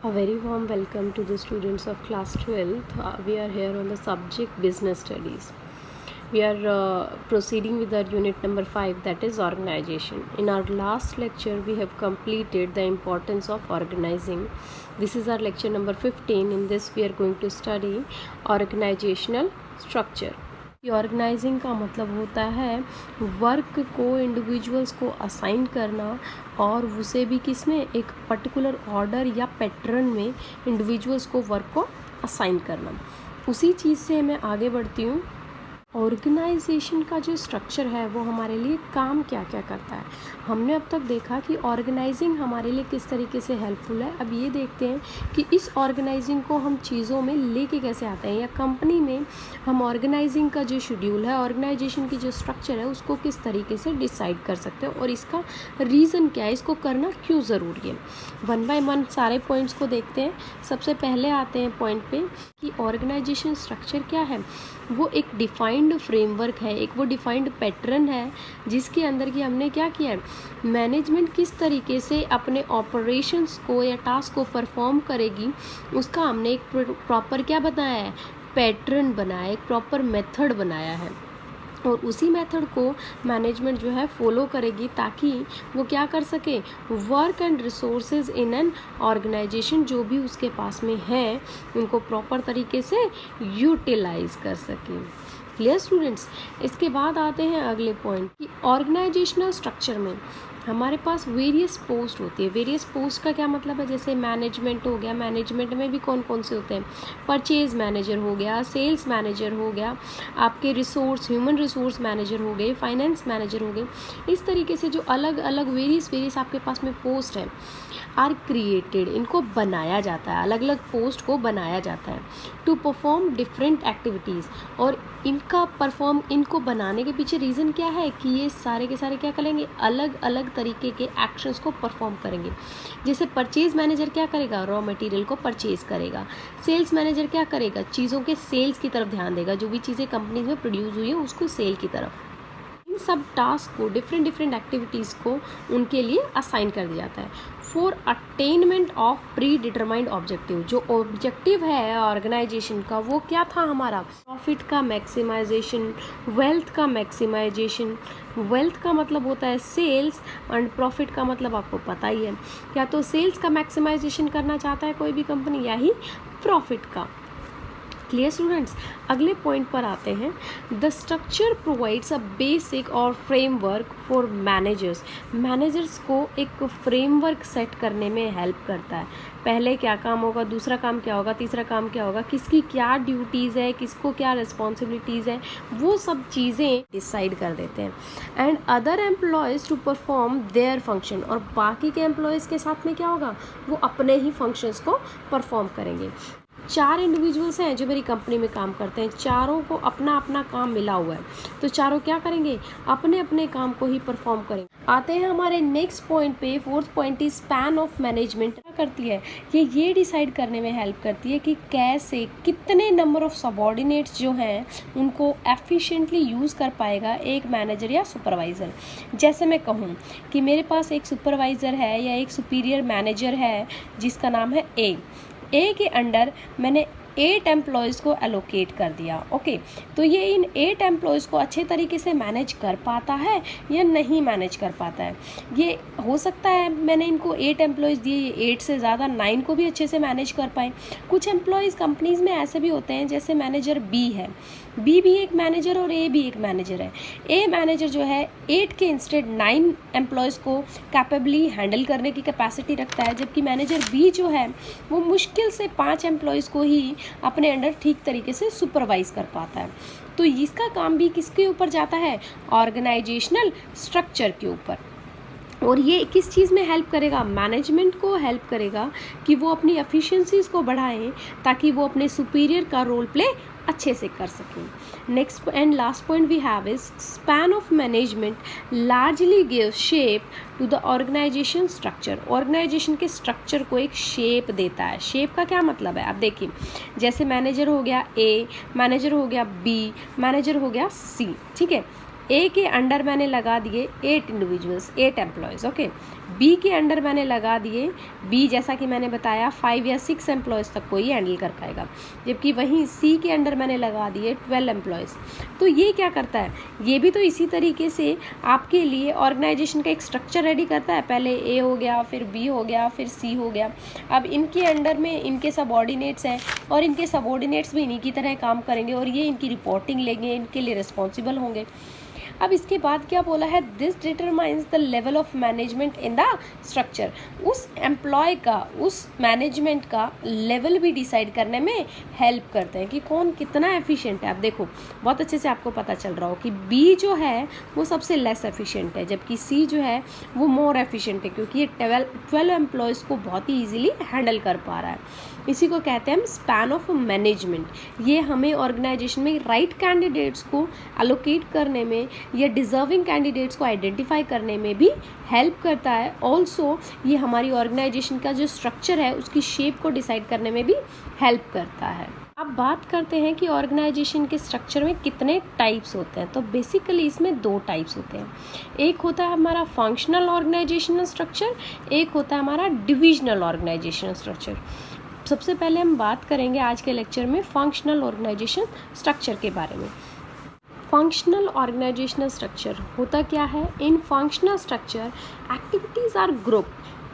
A very warm welcome to the students of class 12th. We are here on the subject business studies. We are proceeding with our unit number 5, that is organization. In our last lecture, we have completed the importance of organizing. This is our lecture number 15. In this, we are going to study organizational structure. Organizing का मतलब होता है work को individuals को assign करना और उसे भी किसमें एक पर्टिकुलर ऑर्डर या पैटर्न में इंडिविजुअल्स को वर्क को असाइन करना। उसी चीज़ से मैं आगे बढ़ती हूँ। ऑर्गेनाइजेशन का जो स्ट्रक्चर है वो हमारे लिए काम क्या क्या करता है। हमने अब तक देखा कि ऑर्गेनाइजिंग हमारे लिए किस तरीके से हेल्पफुल है। अब ये देखते हैं कि इस ऑर्गेनाइजिंग को हम चीज़ों में लेके कैसे आते हैं, या कंपनी में हम ऑर्गेनाइजिंग का जो शेड्यूल है, ऑर्गेनाइजेशन की जो स्ट्रक्चर है, उसको किस तरीके से डिसाइड कर सकते हैं और इसका रीज़न क्या है, इसको करना क्यों ज़रूरी है। वन बाय वन सारे पॉइंट्स को देखते हैं। सबसे पहले आते हैं पॉइंट पे कि ऑर्गेनाइजेशन स्ट्रक्चर क्या है। वो एक डिफाइंड फ्रेमवर्क है, एक वो डिफाइंड पैटर्न है जिसके अंदर कि हमने क्या किया है, मैनेजमेंट किस तरीके से अपने ऑपरेशंस को या टास्क को परफॉर्म करेगी उसका हमने एक प्रॉपर क्या बनाया है, पैटर्न बनाया, एक प्रॉपर मेथड बनाया है। और उसी मेथड को मैनेजमेंट जो है फॉलो करेगी ताकि वो क्या कर सके, work and resources in an organization जो भी उसके पास में है उनको प्रॉपर तरीके से यूटिलाइज कर सके। Clear students. इसके बाद आते हैं अगले पॉइंट कि ऑर्गेनाइजेशनल स्ट्रक्चर में हमारे पास वेरियस पोस्ट होती है। वेरियस पोस्ट का क्या मतलब है, जैसे मैनेजमेंट हो गया, मैनेजमेंट में भी कौन कौन से होते हैं, परचेज मैनेजर हो गया, सेल्स मैनेजर हो गया, आपके ह्यूमन रिसोर्स मैनेजर हो गए, फाइनेंस मैनेजर हो गए। इस तरीके से जो अलग अलग वेरियस आपके पास में पोस्ट है आर क्रिएटेड, इनको बनाया जाता है, अलग अलग पोस्ट को बनाया जाता है टू परफॉर्म डिफरेंट एक्टिविटीज़। और इनको बनाने के पीछे रीज़न क्या है कि ये सारे के सारे क्या करेंगे, अलग अलग तरीके के एक्शंस को परफॉर्म करेंगे। जैसे परचेज मैनेजर क्या करेगा, रॉ मटेरियल को परचेज करेगा। सेल्स मैनेजर क्या करेगा, चीज़ों के सेल्स की तरफ ध्यान देगा, जो भी चीज़ें कंपनी में प्रोड्यूस हुई है उसको सेल की तरफ। इन सब टास्क को, डिफरेंट एक्टिविटीज़ को उनके लिए असाइन कर दिया जाता है for attainment of pre determined objective. जो ऑब्जेक्टिव है ऑर्गेनाइजेशन का वो क्या था हमारा, प्रॉफिट का मैक्सिमाइजेशन, वेल्थ का मैक्सिमाइजेशन। वेल्थ का मतलब होता है सेल्स एंड प्रॉफिट का मतलब आपको पता ही है, या तो सेल्स का मैक्सिमाइजेशन करना चाहता है कोई भी कंपनी या ही प्रॉफिट का। Clear students. अगले पॉइंट पर आते हैं। The structure provides a basic और फ्रेमवर्क फॉर मैनेजर्स। मैनेजर्स को एक फ्रेमवर्क सेट करने में हेल्प करता है। पहले क्या काम होगा, दूसरा काम क्या होगा, तीसरा काम क्या होगा, किसकी क्या ड्यूटीज़ है, किसको क्या रिस्पॉन्सिबिलिटीज़ है, वो सब चीज़ें डिसाइड कर देते हैं। And other employees to perform their function, और बाकी के एम्प्लॉयज़ के साथ में क्या होगा, वो अपने ही फंक्शंस को परफॉर्म करेंगे। 4 इंडिविजुअल्स हैं जो मेरी कंपनी में काम करते हैं, चारों को अपना अपना काम मिला हुआ है, तो चारों क्या करेंगे, अपने अपने काम को ही परफॉर्म करेंगे। आते हैं हमारे नेक्स्ट पॉइंट पे। Fourth point is span of management. क्या करती है ये डिसाइड करने में हेल्प करती है कि कैसे कितने नंबर ऑफ सबॉर्डिनेट्स जो हैं उनको एफिशिएंटली यूज़ कर पाएगा एक मैनेजर या सुपरवाइज़र। जैसे मैं कहूँ कि मेरे पास एक सुपरवाइज़र है या एक सुपीरियर मैनेजर है जिसका नाम है ए के अंडर मैंने 8 एम्प्लॉयज़ को एलोकेट कर दिया। ओके, तो ये इन 8 एम्प्लॉयज़ को अच्छे तरीके से मैनेज कर पाता है या नहीं मैनेज कर पाता है। ये हो सकता है मैंने इनको 8 एम्प्लॉयज़ दिए, ये 8 से ज़्यादा 9 को भी अच्छे से मैनेज कर पाए। कुछ एम्प्लॉयज़ कंपनीज़ में ऐसे भी होते हैं, जैसे मैनेजर बी है, बी भी एक मैनेजर और ए भी एक मैनेजर है। ए मैनेजर जो है 8 के इंस्टेड 9 एम्प्लॉयज़ को कैपेबली हैंडल करने की कैपेसिटी रखता है, जबकि मैनेजर बी जो है वो मुश्किल से 5 एम्प्लॉयज़ को ही अपने अंडर ठीक तरीके से सुपरवाइज कर पाता है। तो इसका काम भी किसके ऊपर जाता है, ऑर्गेनाइजेशनल स्ट्रक्चर के ऊपर। और ये किस चीज़ में हेल्प करेगा, मैनेजमेंट को हेल्प करेगा कि वो अपनी एफिशिएंसीज़ को बढ़ाएं ताकि वो अपने सुपीरियर का रोल प्ले अच्छे से कर सकें। Next and last point we have is span of management largely gives shape to the organization structure. Organization के स्ट्रक्चर को एक शेप देता है। शेप का क्या मतलब है, आप देखिए, जैसे मैनेजर हो गया ए, मैनेजर हो गया बी, मैनेजर हो गया सी, ठीक है। ए के अंडर मैंने लगा दिए 8 इंडिविजुअल्स, 8 एम्प्लॉयज़, ओके। बी के अंडर मैंने लगा दिए, बी जैसा कि मैंने बताया 5 या 6 एम्प्लॉयज़ तक को ही हैंडल कर पाएगा, जबकि वहीं सी के अंडर मैंने लगा दिए 12 एम्प्लॉयज़। तो ये क्या करता है, ये भी तो इसी तरीके से आपके लिए ऑर्गेनाइजेशन का एक स्ट्रक्चर रेडी करता है। पहले ए हो गया, फिर बी हो गया, फिर सी हो गया। अब इनके अंडर में इनके सबऑर्डिनेट्स हैं और इनके सबऑर्डिनेट्स भी इन्हीं की तरह काम करेंगे और ये इनकी रिपोर्टिंग लेंगे, इनके लिए रिस्पॉन्सिबल होंगे। अब इसके बाद क्या बोला है, this determines the level of management in the structure. उस एम्प्लॉय का, उस मैनेजमेंट का लेवल भी डिसाइड करने में हेल्प करते हैं कि कौन कितना एफिशिएंट है। अब देखो बहुत अच्छे से आपको पता चल रहा हो कि बी जो है वो सबसे लेस एफिशिएंट है, जबकि सी जो है वो मोर एफिशिएंट है, क्योंकि ये 12 एम्प्लॉयज़ को बहुत ही ईजिली हैंडल कर पा रहा है। इसी को कहते हैं हम स्पैन ऑफ मैनेजमेंट। ये हमें ऑर्गेनाइजेशन में राइट कैंडिडेट्स को एलोकेट करने में या डिज़र्विंग कैंडिडेट्स को आइडेंटिफाई करने में भी हेल्प करता है। ऑल्सो ये हमारी ऑर्गेनाइजेशन का जो स्ट्रक्चर है उसकी शेप को डिसाइड करने में भी हेल्प करता है। अब बात करते हैं कि ऑर्गेनाइजेशन के स्ट्रक्चर में कितने टाइप्स होते हैं। तो बेसिकली इसमें 2 टाइप्स होते हैं। एक होता है हमारा फंक्शनल ऑर्गेनाइजेशनल स्ट्रक्चर, एक होता है हमारा डिविजनल ऑर्गेनाइजेशनल स्ट्रक्चर। सबसे पहले हम बात करेंगे आज के लेक्चर में फंक्शनल ऑर्गेनाइजेशन स्ट्रक्चर के बारे में। फंक्शनल ऑर्गेनाइजेशनल स्ट्रक्चर होता क्या है, in functional structure activities are group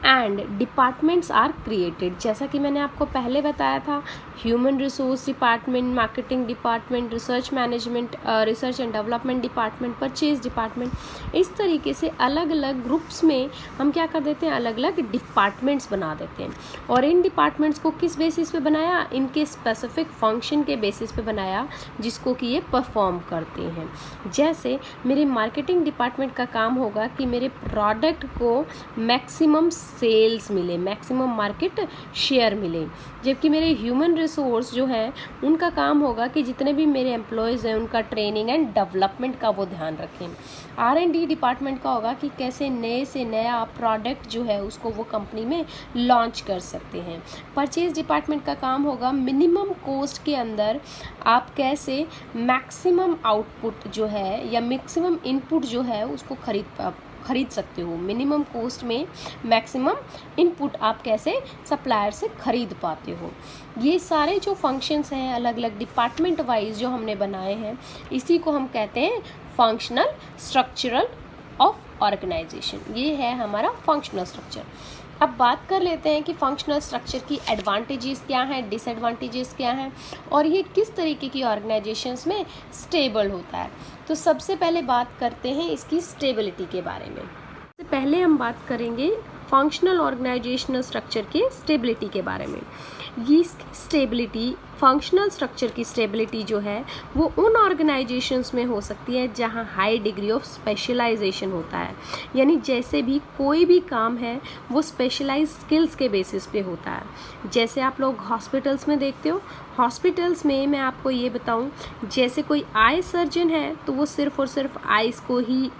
and departments are created. जैसा कि मैंने आपको पहले बताया था, human resource department, marketing department, research management, research and development department, purchase department, इस तरीके से अलग अलग ग्रुप्स में हम क्या कर देते हैं, अलग अलग डिपार्टमेंट्स बना देते हैं। और इन डिपार्टमेंट्स को किस बेसिस पे बनाया, इनके स्पेसिफिक फंक्शन के बेसिस पे बनाया जिसको कि ये परफॉर्म करते हैं। जैसे मेरे मार्केटिंग डिपार्टमेंट का काम होगा कि मेरे प्रोडक्ट को मैक्सिमम सेल्स मिले, मैक्सिमम मार्केट शेयर मिले, जबकि मेरे ह्यूमन रिसोर्स जो है उनका काम होगा कि जितने भी मेरे एम्प्लॉयज़ हैं उनका ट्रेनिंग एंड डेवलपमेंट का वो ध्यान रखें। R&D डिपार्टमेंट का होगा कि कैसे नए से नया प्रोडक्ट जो है उसको वो कंपनी में लॉन्च कर सकते हैं। परचेज डिपार्टमेंट का काम होगा मिनिमम कॉस्ट के अंदर आप कैसे मैक्सिमम आउटपुट जो है या मैक्सिमम इनपुट जो है उसको खरीद सकते हो। मिनिमम कॉस्ट में मैक्सिमम इनपुट आप कैसे सप्लायर से खरीद पाते हो। ये सारे जो फंक्शंस हैं अलग अलग डिपार्टमेंट वाइज जो हमने बनाए हैं, इसी को हम कहते हैं फंक्शनल स्ट्रक्चरल ऑफ ऑर्गेनाइजेशन। ये है हमारा फंक्शनल स्ट्रक्चर। अब बात कर लेते हैं कि फंक्शनल स्ट्रक्चर की एडवांटेजेस क्या हैं, डिसएडवांटेजेस क्या हैं और ये किस तरीके की ऑर्गेनाइजेशंस में स्टेबल होता है। तो सबसे पहले बात करते हैं इसकी स्टेबिलिटी के बारे में। सबसे पहले हम बात करेंगे फंक्शनल ऑर्गेनाइजेशनल स्ट्रक्चर के स्टेबिलिटी के बारे में। ये स्टेबिलिटी, फंक्शनल स्ट्रक्चर की स्टेबिलिटी जो है वो उन ऑर्गेनाइजेशंस में हो सकती है जहां हाई डिग्री ऑफ स्पेशलाइजेशन होता है, यानी जैसे भी कोई भी काम है वो स्पेशलाइज स्किल्स के बेसिस पे होता है। जैसे आप लोग हॉस्पिटल्स में देखते हो, हॉस्पिटल्स में मैं आपको ये बताऊं, जैसे कोई आई सर्जन है तो वो सिर्फ और सिर्फ आइज़ को ही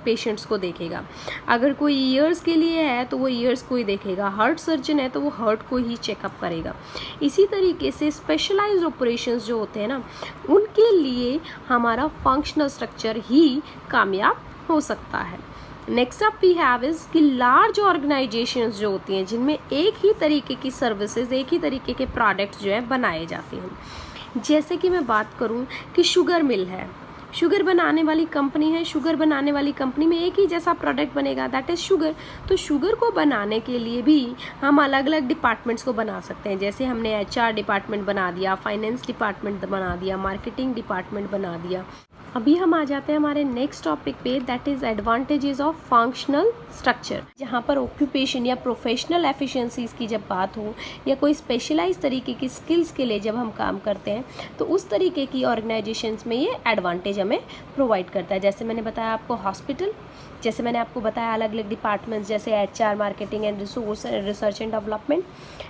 पेशेंट्स को देखेगा। अगर कोई ईयर्स के लिए है तो वो ईयर्स को ही देखेगा। हार्ट सर्जन है तो वो हार्ट को ही चेकअप करेगा। इसी तरीके से स्पेशलाइज्ड ऑपरेशंस जो होते हैं ना, उनके लिए हमारा फंक्शनल स्ट्रक्चर ही कामयाब हो सकता है। Next up we have is कि लार्ज ऑर्गेनाइजेशंस जो होती हैं जिनमें एक ही तरीके की सर्विसेज, एक ही तरीके के प्रोडक्ट्स जो है बनाए जाते हैं। जैसे कि मैं बात करूं कि शुगर मिल है, शुगर बनाने वाली कंपनी है, शुगर बनाने वाली कंपनी में एक ही जैसा प्रोडक्ट बनेगा, दैट इज़ शुगर। तो शुगर को बनाने के लिए भी हम अलग अलग डिपार्टमेंट्स को बना सकते हैं। जैसे हमने HR डिपार्टमेंट बना दिया, फाइनेंस डिपार्टमेंट बना दिया, मार्केटिंग डिपार्टमेंट बना दिया। अभी हम आ जाते हैं हमारे नेक्स्ट टॉपिक पे, that is advantages of functional structure. जहाँ पर ऑक्यूपेशन या प्रोफेशनल एफिशिएंसीज की जब बात हो या कोई स्पेशलाइज तरीके की स्किल्स के लिए जब हम काम करते हैं तो उस तरीके की ऑर्गेनाइजेशंस में ये एडवांटेज हमें प्रोवाइड करता है। जैसे मैंने बताया आपको हॉस्पिटल, जैसे मैंने आपको बताया अलग अलग डिपार्टमेंट्स जैसे HR, marketing and research and development,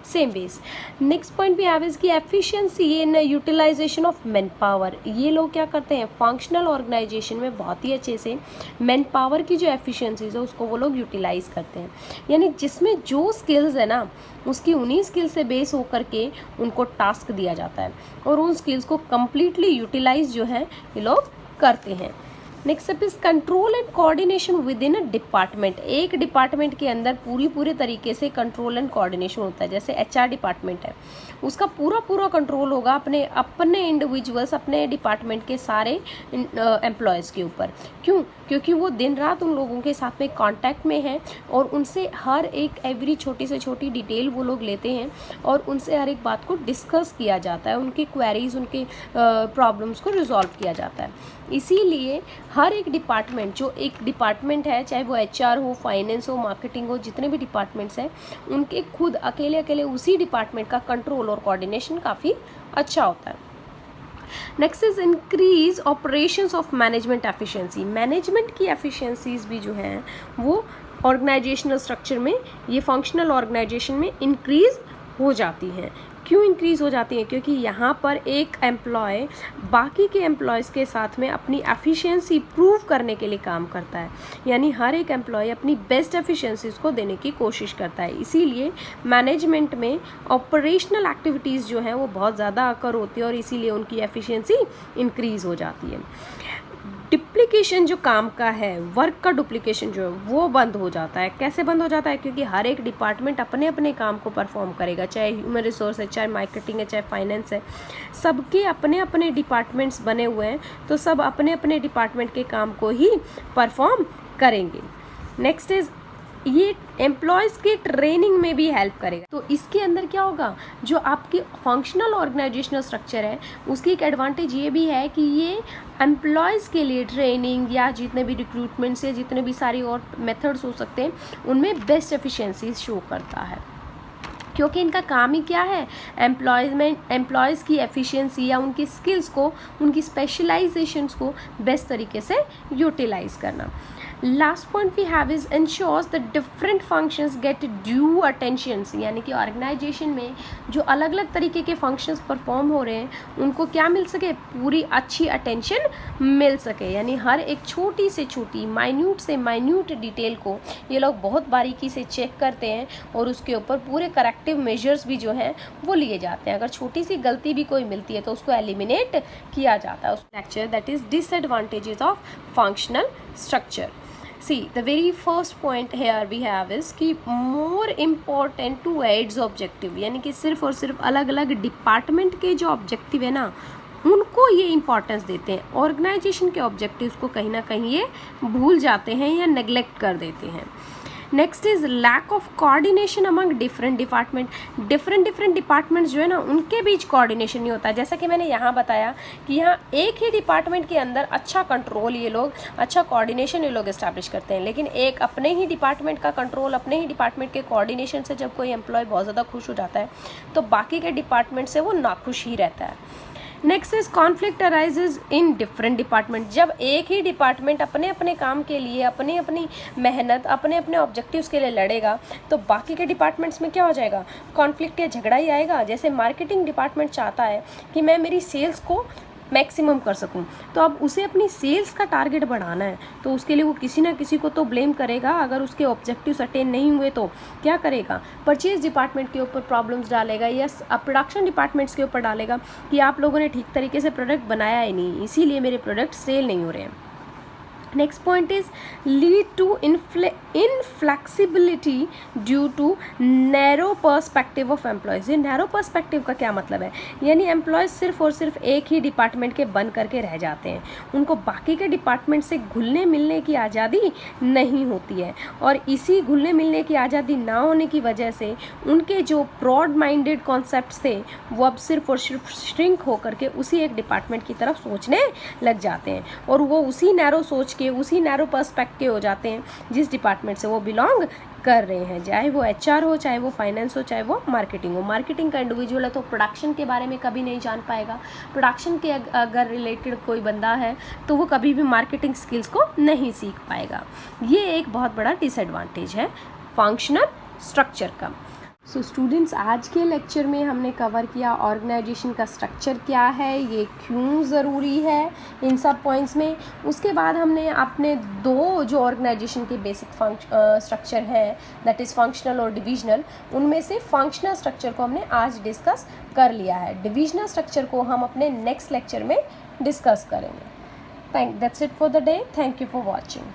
same base. Next point भी हैव इज की efficiency in utilization of man power. ये लोग क्या करते हैं, फंक्शनल ऑर्गेनाइजेशन में बहुत ही अच्छे से मैन पावर की जो एफिशिएंसीज है उसको वो लोग यूटिलाइज करते हैं। यानी जिसमें जो स्किल्स है ना उसकी उन्हीं स्किल्स से बेस होकर के उनको टास्क दिया जाता है और उन स्किल्स को कम्प्लीटली यूटिलाइज जो है ये लोग करते हैं। Next up is control and coordination with in a department. एक डिपार्टमेंट के अंदर पूरे तरीके से कंट्रोल एंड कोऑर्डिनेशन होता है। जैसे एचआर डिपार्टमेंट है, उसका पूरा कंट्रोल होगा अपने इंडिविजुअल्स, अपने डिपार्टमेंट के सारे एम्प्लॉयज़ के ऊपर। क्यों? क्योंकि वो दिन रात उन लोगों के साथ में कांटेक्ट में है और उनसे हर एक एवरी छोटी से छोटी डिटेल वो लोग लेते हैं और उनसे हर एक बात को डिस्कस किया जाता है, उनकी क्वेरीज, उनके प्रॉब्लम्स को रिजॉल्व किया जाता है। इसीलिए हर एक डिपार्टमेंट, जो एक डिपार्टमेंट है, चाहे वो एचआर हो, फाइनेंस हो, मार्केटिंग हो, जितने भी डिपार्टमेंट्स हैं, उनके खुद अकेले उसी डिपार्टमेंट का कंट्रोल और कोऑर्डिनेशन काफ़ी अच्छा होता है। Next is increase operations of management efficiency. Management की एफिशिएंसीज भी जो हैं वो ऑर्गेनाइजेशनल स्ट्रक्चर में, ये फंक्शनल ऑर्गेनाइजेशन में इंक्रीज हो जाती हैं। क्यों इंक्रीज़ हो जाती हैं? क्योंकि यहाँ पर एक एम्प्लॉय बाकी के एम्प्लॉयज़ के साथ में अपनी एफिशिएंसी प्रूव करने के लिए काम करता है, यानी हर एक एम्प्लॉय अपनी बेस्ट एफिशिएंसीज़ को देने की कोशिश करता है। इसीलिए मैनेजमेंट में ऑपरेशनल एक्टिविटीज़ जो हैं वो बहुत ज़्यादा अकर होती है और इसीलिए उनकी एफिशिएंसी इंक्रीज़ हो जाती है। डुप्लीकेशन जो काम का है, वर्क का डुप्लीकेशन जो है वो बंद हो जाता है। कैसे बंद हो जाता है? क्योंकि हर एक डिपार्टमेंट अपने अपने काम को परफॉर्म करेगा, चाहे ह्यूमन रिसोर्स है, चाहे मार्केटिंग है, चाहे फाइनेंस है, सबके अपने अपने डिपार्टमेंट्स बने हुए हैं, तो सब अपने अपने डिपार्टमेंट के काम को ही परफॉर्म करेंगे। नेक्स्ट इज ये एम्प्लॉयज़ की ट्रेनिंग में भी हेल्प करेगा। तो इसके अंदर क्या होगा, जो आपकी फंक्शनल ऑर्गेनाइजेशनल स्ट्रक्चर है उसकी एक एडवांटेज ये भी है कि ये एम्प्लॉयज़ के लिए ट्रेनिंग या जितने भी रिक्रूटमेंट्स या जितने भी सारी और मेथड्स हो सकते हैं उनमें बेस्ट एफिशिएंसी शो करता है। क्योंकि इनका काम ही क्या है, एम्प्लॉयज़ की एफिशिएंसी या उनकी स्किल्स को, उनकी स्पेशलाइजेशंस को बेस्ट तरीके से यूटिलाइज करना। Last point we have is ensures the different functions get due attentions, यानी कि ऑर्गेनाइजेशन में जो अलग अलग तरीके के फंक्शंस परफॉर्म हो रहे हैं उनको क्या मिल सके, पूरी अच्छी अटेंशन मिल सके। यानी हर एक छोटी से छोटी, माइन्यूट से माइन्यूट डिटेल को ये लोग बहुत बारीकी से चेक करते हैं और उसके ऊपर पूरे करेक्टिव मेजर्स भी जो हैं वो लिए जाते हैं। अगर छोटी सी गलती भी कोई मिलती है तो उसको एलिमिनेट किया जाता है। उस lecture that is disadvantages of functional structure. See, the very first point here we have is कि more important to aids objective, यानी कि सिर्फ और सिर्फ अलग अलग डिपार्टमेंट के जो ऑब्जेक्टिव है ना उनको ये इंपॉर्टेंस देते हैं, ऑर्गेनाइजेशन के ऑब्जेक्टिव्स को कहीं ना कहीं ये भूल जाते हैं या नेग्लेक्ट कर देते हैं। Next is lack of coordination among different department. Different departments जो है ना उनके बीच कोऑर्डिनेशन नहीं होता। जैसा कि मैंने यहाँ बताया कि यहाँ एक ही डिपार्टमेंट के अंदर अच्छा कंट्रोल ये लोग, अच्छा कोऑर्डिनेशन ये लोग इस्टेब्लिश करते हैं, लेकिन एक अपने ही डिपार्टमेंट का कंट्रोल, अपने ही डिपार्टमेंट के कोऑर्डिनेशन से जब कोई एम्प्लॉय बहुत ज़्यादा खुश हो जाता है तो बाकी के डिपार्टमेंट से वो नाखुश ही रहता है। Next is conflict arises in different department. जब एक ही डिपार्टमेंट अपने अपने काम के लिए, अपनी अपनी मेहनत, अपने अपने ऑब्जेक्टिव्स के लिए लड़ेगा तो बाकी के डिपार्टमेंट्स में क्या हो जाएगा, कॉन्फ्लिक्ट या झगड़ा ही आएगा। जैसे मार्केटिंग डिपार्टमेंट चाहता है कि मैं मेरी सेल्स को मैक्सिमम कर सकूं, तो अब उसे अपनी सेल्स का टारगेट बढ़ाना है तो उसके लिए वो किसी ना किसी को तो ब्लेम करेगा। अगर उसके ऑब्जेक्टिव्स अटेन नहीं हुए तो क्या करेगा, परचेज डिपार्टमेंट के ऊपर प्रॉब्लम्स डालेगा या प्रोडक्शन डिपार्टमेंट्स के ऊपर डालेगा कि आप लोगों ने ठीक तरीके से प्रोडक्ट बनाया ही नहीं, इसीलिए मेरे प्रोडक्ट सेल नहीं हो रहे हैं। Next point is lead to inflexibility due to narrow perspective of employees. ये नैरो पर्सपेक्टिव का क्या मतलब है, यानी एम्प्लॉयज़ सिर्फ और सिर्फ एक ही डिपार्टमेंट के बन करके रह जाते हैं, उनको बाकी के डिपार्टमेंट से घुलने मिलने की आज़ादी नहीं होती है। और इसी घुलने मिलने की आज़ादी ना होने की वजह से उनके जो ब्रॉड माइंडेड कॉन्सेप्ट्स थे वो अब सिर्फ और सिर्फ श्रिंक होकर के उसी एक डिपार्टमेंट की तरफ सोचने लग जाते हैं और वो उसी नैरो सोच के, उसी नैरो पर्सपेक्टिव हो जाते हैं जिस डिपार्टमेंट से वो बिलोंग कर रहे हैं, चाहे वो एचआर हो, चाहे वो फाइनेंस हो, चाहे वो मार्केटिंग हो। मार्केटिंग का इंडिविजुअल है तो प्रोडक्शन के बारे में कभी नहीं जान पाएगा, प्रोडक्शन के अगर रिलेटेड कोई बंदा है तो वो कभी भी मार्केटिंग स्किल्स को नहीं सीख पाएगा। ये एक बहुत बड़ा डिसएडवांटेज है फंक्शनल स्ट्रक्चर का। सो स्टूडेंट्स, आज के लेक्चर में हमने कवर किया ऑर्गेनाइजेशन का स्ट्रक्चर क्या है, ये क्यों ज़रूरी है इन सब पॉइंट्स में। उसके बाद हमने अपने दो जो ऑर्गेनाइजेशन के बेसिक स्ट्रक्चर है दैट इज़ फंक्शनल और डिविजनल, उनमें से फंक्शनल स्ट्रक्चर को हमने आज डिस्कस कर लिया है। डिविजनल स्ट्रक्चर को हम अपने नेक्स्ट लेक्चर में डिस्कस करेंगे। That's it for the day. Thank you for watching.